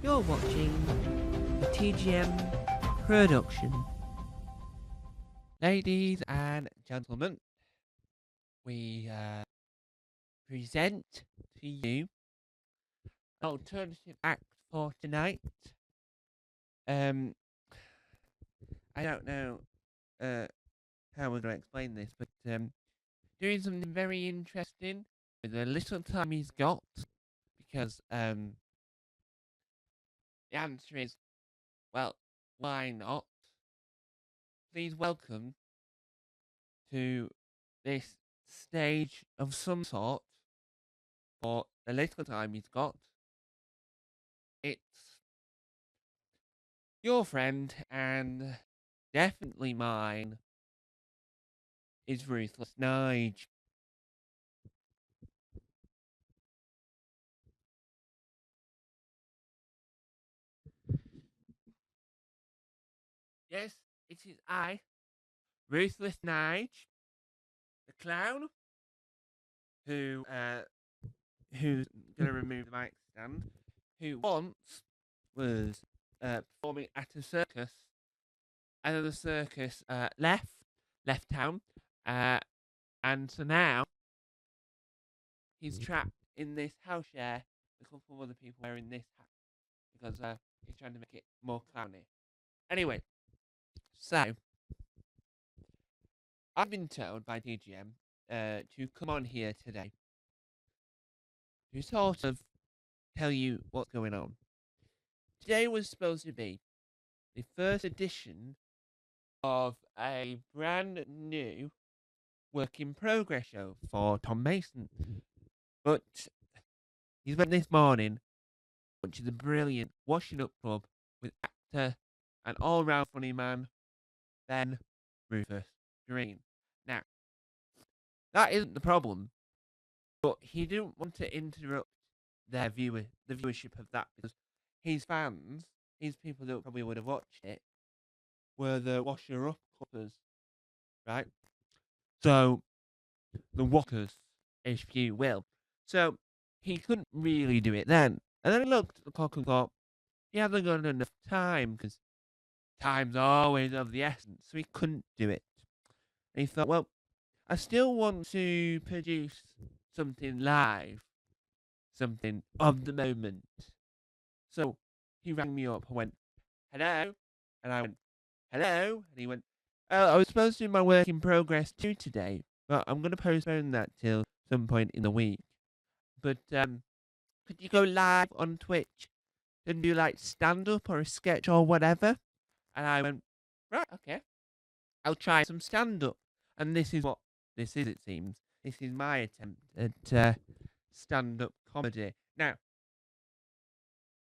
You're watching the TGM production. Ladies and gentlemen, we present to you an alternative act for tonight. I don't know how we're going to explain this, but doing something very interesting with the little time he's got, because the answer is, well, why not? Please welcome to this stage of some sort for the little time he's got. It's your friend and definitely mine is Ruthless Nige. Yes, it is I, Ruthless Nige, the clown, who's gonna remove the mic stand, who once was performing at a circus, and then the circus left town, and so now he's trapped in this house share with a couple of other people wearing this hat because he's trying to make it more clowny. Anyway, so I've been told by DGM to come on here today to sort of tell you what's going on. Today was supposed to be the first edition of a brand new work in progress show for Tom Mason, but he's went this morning, which is a brilliant washing up club with actor and all round funny man Ben Rufus Green. Now, that isn't the problem, but he didn't want to interrupt the viewership of that, because his fans, his people that probably would have watched it, were the washer up clubbers, right? So the walkers, if you will. So he couldn't really do it then. And then he looked at the clock and thought, he hasn't got enough time, because time's always of the essence. So he couldn't do it. And he thought, well, I still want to produce something live, something of the moment. So he rang me up and went, hello? And I went, hello? And he went, oh, I was supposed to do my work in progress too today, but I'm going to postpone that till some point in the week. But could you go live on Twitch and do like stand-up or a sketch or whatever? And I went, right, okay. I'll try some stand-up. And this is what this is, it seems. This is my attempt at stand-up comedy. Now,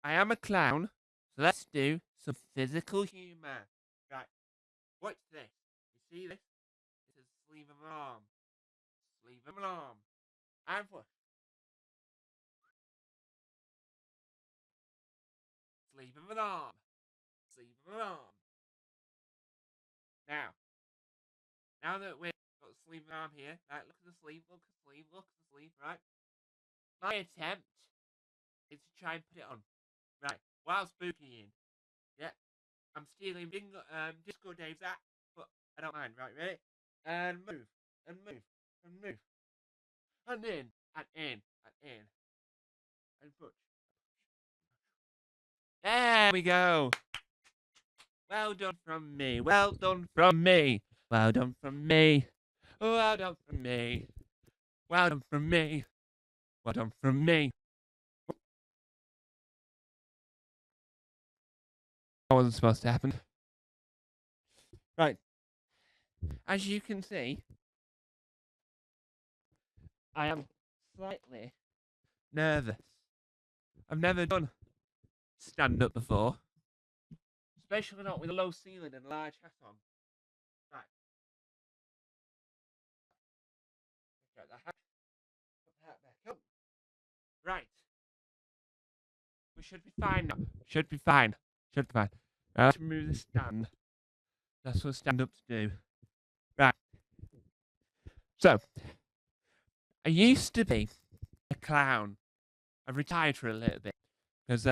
I am a clown, so let's do some physical humour. Right, what's this? You see this? This is sleeve of an arm. Sleeve of an arm. And what? Sleeve of an arm. Sleeve of an arm. Now that we've got the sleeve of an arm here, right, look at the sleeve, look at the sleeve, look at the sleeve, right? My attempt is to try and put it on. Right, while spooking in. Yeah, I'm stealing Disco Dave's act, but I don't mind. Right, ready? And move, and move, and move. And in, and in, and in. And push. There we go. Well done from me. Well done from me. Well done from me. Well done from me. Well done from me. Well done from me. That wasn't supposed to happen. Right. As you can see, I am slightly nervous. I've never done stand-up before, especially not with a low ceiling and a large hat on. Right. Get the hat. Put the hat back up. Right. We should be fine now. Should be fine. Should be fine. Now let's remove the stand. That's what stand-ups do. Right. So, I used to be a clown. I've retired for a little bit because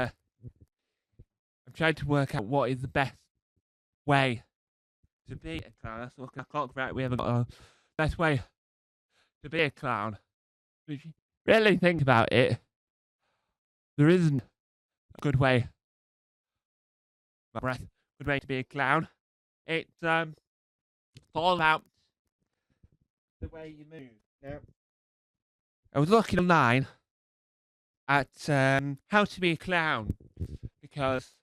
I'm trying to work out what is the best way to be a clown. Let's look at the clock. Right, we haven't got a best way to be a clown. If you really think about it, there isn't a good way. Good way to be a clown. It's all about the way you move. Now, I was looking online at how to be a clown because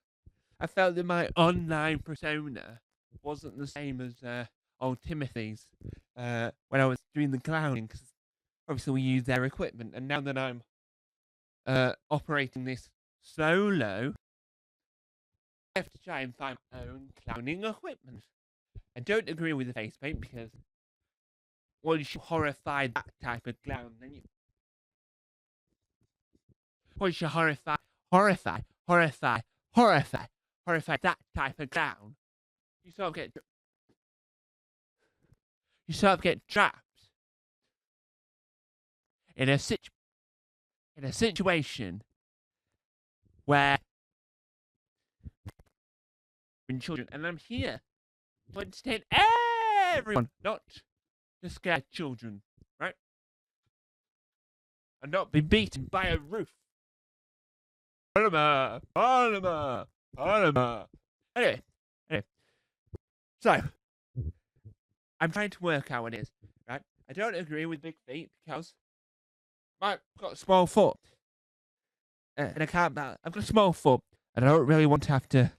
I felt that my online persona wasn't the same as old Timothy's when I was doing the clowning, because obviously we use their equipment, and now that I'm operating this solo, I have to try and find my own clowning equipment. I don't agree with the face paint because once you horrify that type of clown, then you... Once you horrify that type of clown, you sort of get trapped in a situation where in children, and I'm here to entertain everyone, not to scare children, right? And not be beaten by a roof. Anyway, so I'm trying to work out what it is, right? I don't agree with big feet because I've got a small foot, and I can't. I've got a small foot, and I don't really want to have to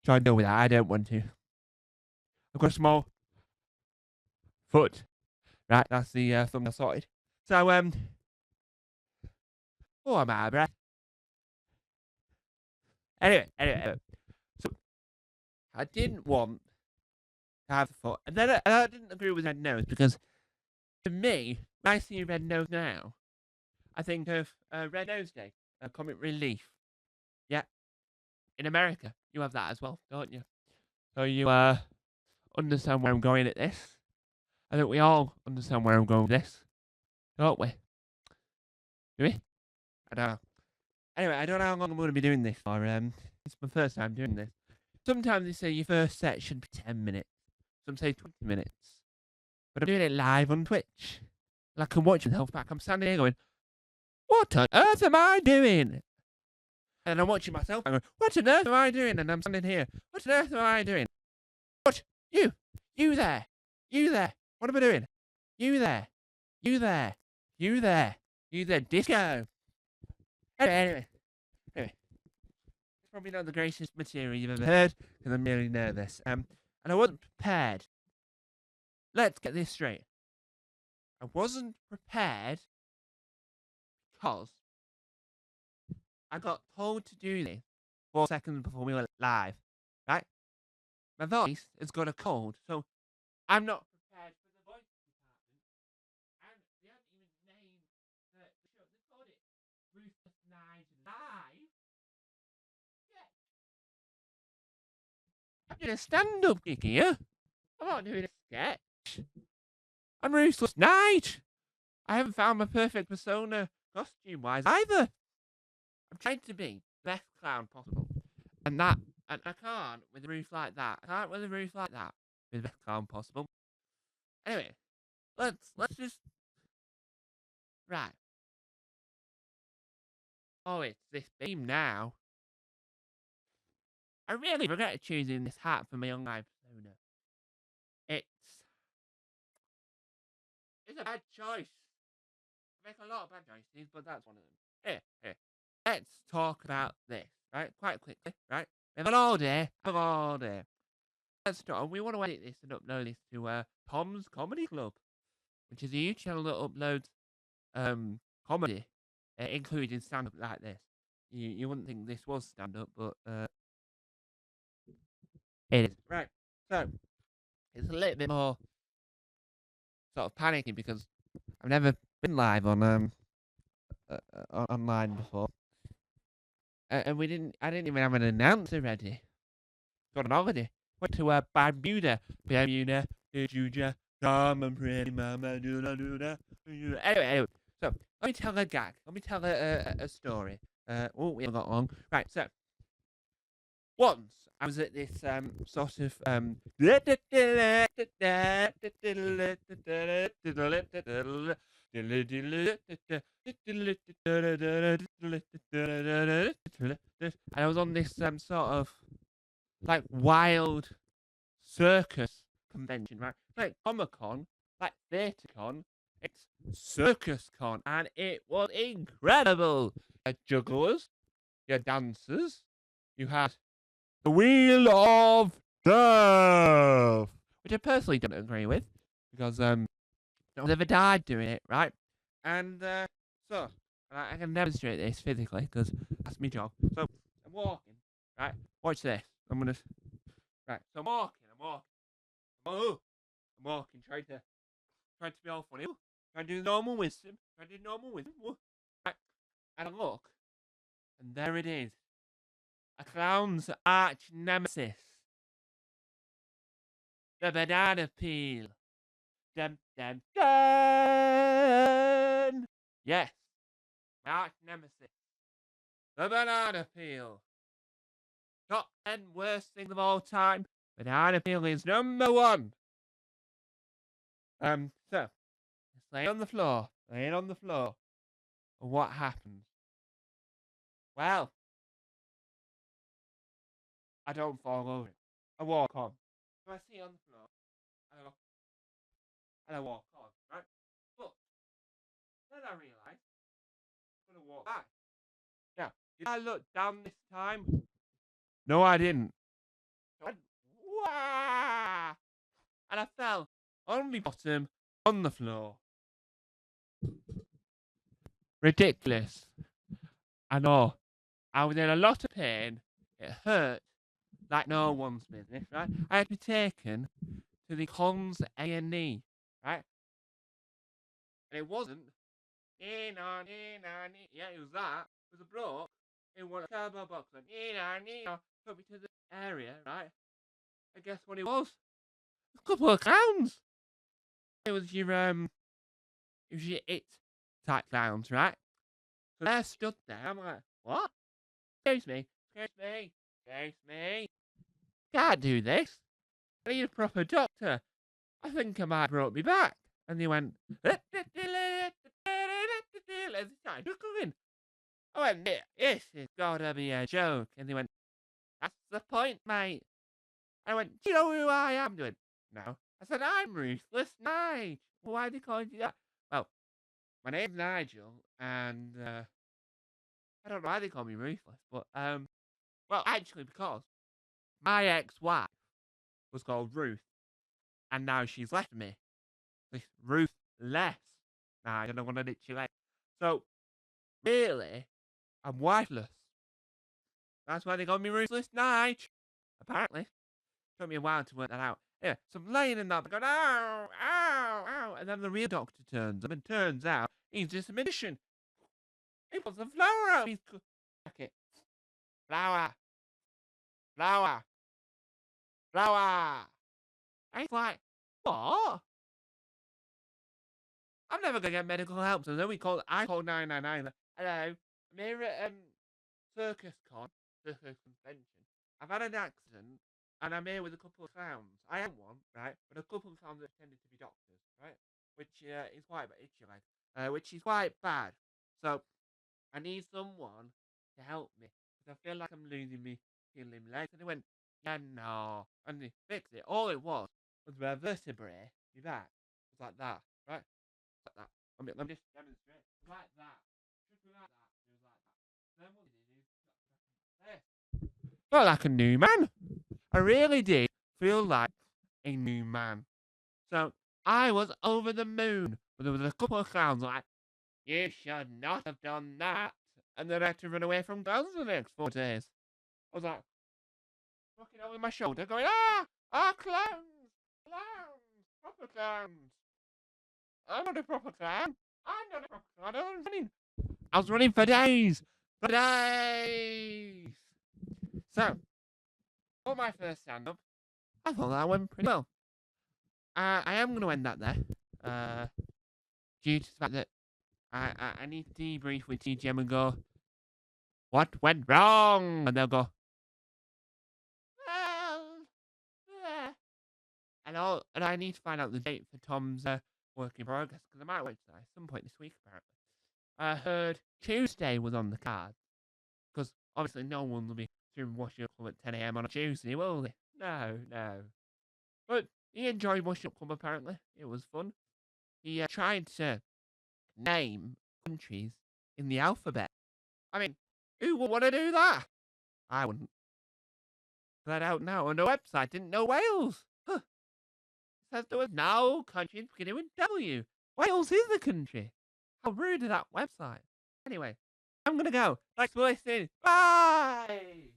try and deal with that. I don't want to. I've got a small foot, right? That's the thumbnail sorted. So oh, I'm out of breath. Anyway. So I didn't want to have the foot, and then I didn't agree with red nose because, to me, when I see red nose now, I think of Red Nose Day, comic relief. Yeah, in America, you have that as well, don't you? So you understand where I'm going at this. I think we all understand where I'm going with this, don't we? Do we? I don't know. Anyway, I don't know how long I'm going to be doing this for. It's my first time doing this. Sometimes they say your first set should be 10 minutes. Some say 20 minutes. But I'm doing it live on Twitch. And I can watch myself back. I'm standing here going, what on earth am I doing? And I'm watching myself and going, what on earth am I doing? And I'm standing here, what on earth am I doing? What? You there. What am I doing? You there. Disco. Anyway. It's probably not the greatest material you've ever heard, because I'm really nervous. And I wasn't prepared. Let's get this straight. I wasn't prepared because I got told to do this 4 seconds before we went live, right? My voice has got a cold, so I'm not prepared for the voice department. And they haven't even named the show. They called it Ruthless Nige Live. Yeah. I'm doing a stand-up gig here. I'm not doing a sketch. I'm Ruthless Nige. I haven't found my perfect persona costume-wise either. I'm trying to be the best clown possible. And I can't with a roof like that. I can't with a roof like that. Be the best clown possible. Anyway, let's just... Right. Oh, it's this theme now. I really regret choosing this hat for my online persona. It's a bad choice. I make a lot of bad choices, but that's one of them. Here. Let's talk about this, right? Quite quickly, right? We have all day. Let's start. We want to edit this and upload this to Tom's Comedy Club, which is a YouTube channel that uploads comedy, including stand-up like this. You wouldn't think this was stand-up, but it is. Right. So it's a little bit more sort of panicking because I've never been live on online before, and I didn't even have an announcer ready. Got an holiday. Went to Bermuda. Juja, come and pretty mama, do. Anyway. So let me tell a gag. Let me tell a story. We haven't got long. Right. So once I was at this sort of and I was on this sort of like wild circus convention, right? Like Comic Con, like TheatreCon, it's Circus Con, and it was incredible. You had jugglers, you had dancers, you had the Wheel of Death, which I personally don't agree with because no one ever died doing it, right? And so I can demonstrate this physically because that's my job. So I'm walking, right? Watch this. I'm gonna right. So I'm walking. Oh, I'm walking, trying to be all funny. Trying to do normal wisdom. Trying to do normal wisdom. Right. And I look, and there it is. A clown's arch nemesis. The banana peel. Dun dun dun. Yes, my arch nemesis. The banana peel. Top 10 worst things of all time. Banana peel is number one. So laying on the floor. Laying on the floor. And what happens? Well, I don't fall over it. I walk on. So I see it on the floor, and I go, and I walk on, right? But then I realise I'm gonna walk back. Now, did I look down this time? No, I didn't. I went, wah! And I fell on my bottom on the floor. Ridiculous. I know. I was in a lot of pain. It hurt like no one's business, right? I had to be taken to the Cons A&E, right? And it wasn't. Yeah, it was that. It was a bloke in one of the cardboard boxes. Took me to the area, right? And guess what it was? A couple of clowns. It was your it type clowns, right? So they're stood there. I'm like, what? Excuse me, excuse me. Can't do this. I need a proper doctor. I think I might have brought me back. And they went, and they started chuckling. I went, this has gotta be a joke. And they went, that's the point, mate. I went, do you know who I am? They went, no. I said, I'm Ruthless Nige. Well, why are they calling you that? Well, my name's Nigel, and I don't know why they call me Ruthless, but well, actually, because my ex-wife was called Ruth, and now she's left me. This Ruthless. Nah, I don't want to ditch you later. So, really, I'm wifeless. That's why they call me Ruthless Nige. Apparently. Took me a while to work that out. Yeah, so I'm laying in that, going, ow, ow, ow. And then the real doctor turns up, and turns out he's just a magician. He puts the flower out. He's jacket. Flower. Flower. Flower. And he's like, what? I'm never going to get medical help. So then I called 999. Hello, I'm here at Circus Convention. I've had an accident, and I'm here with a couple of clowns. I am one, right? But a couple of clowns that pretended to be doctors, right? Which is quite which is quite bad. So I need someone to help me because I feel like I'm losing me healing legs. And they went, yeah, no, and they fixed it. All it was my vertebrae, my back, was like that, right? Like that. Let me just demonstrate. It was like that. Just like that. It was like that. Then what they did is felt like a new man. I really did feel like a new man. So I was over the moon. But there was a couple of clowns like, you should not have done that. And then I had to run away from clowns for the next 4 days. I was like, looking over my shoulder, going, clowns, proper clowns. I'm not a proper clown. I was running for days. For days. So, for my first stand-up, I thought that went pretty well. I am going to end that there. Due to the fact that I need to debrief with TGM and go, what went wrong? And they'll go, and I need to find out the date for Tom's work in progress because I might wait till at some point this week. Apparently, I heard Tuesday was on the card because obviously no one will be doing washing up club at 10 a.m. on a Tuesday, will they? No, no. But he enjoyed washing up club. Apparently, it was fun. He tried to name countries in the alphabet. I mean, who would want to do that? I wouldn't. But out now on the website didn't know Wales. Huh. It says there was no country beginning with W. Wales is the country. How rude is that website? Anyway, I'm gonna go. Thanks for listening. Bye!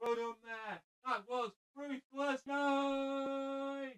Well done there. That was Ruthless. Nige!